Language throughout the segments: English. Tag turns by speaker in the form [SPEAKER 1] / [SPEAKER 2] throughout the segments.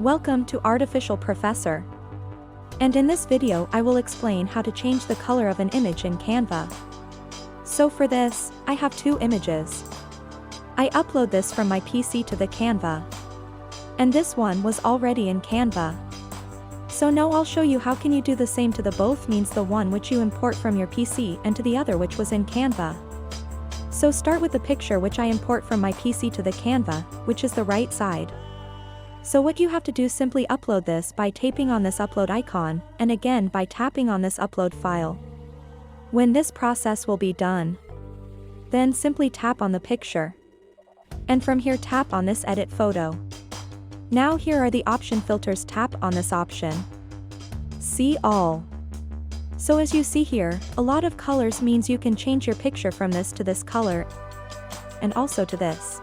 [SPEAKER 1] Welcome to Artificial Professor. And in this video I will explain how to change the color of an image in Canva. So for this, I have two images. I upload this from my PC to the Canva. And this one was already in Canva. So now I'll show you how can you do the same to the both means the one which you import from your PC and to the other which was in Canva. So start with the picture which I import from my PC to the Canva, which is the right side. So what you have to do simply upload this by tapping on this upload icon, and again by tapping on this upload file. When this process will be done, then simply tap on the picture. And from here tap on this edit photo. Now here are the option filters, tap on this option. See all. So as you see here, a lot of colors means you can change your picture from this to this color, and also to this.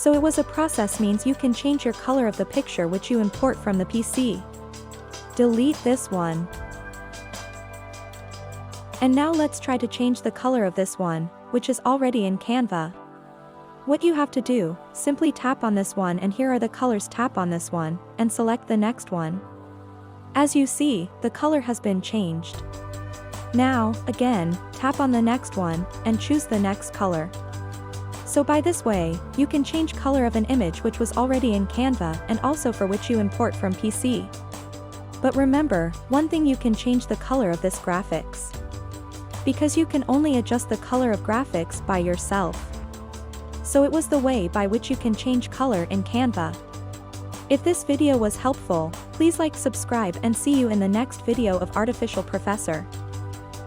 [SPEAKER 1] So it was a process means you can change your color of the picture which you import from the PC. Delete this one. And now let's try to change the color of this one, which is already in Canva. What you have to do, simply tap on this one and here are the colors, tap on this one, and select the next one. As you see, the color has been changed. Now, again, tap on the next one, and choose the next color. So by this way, you can change color of an image which was already in Canva and also for which you import from PC. But remember, one thing, you can change the color of this graphics. Because you can only adjust the color of graphics by yourself. So it was the way by which you can change color in Canva. If this video was helpful, please like, subscribe and see you in the next video of Artificial Professor.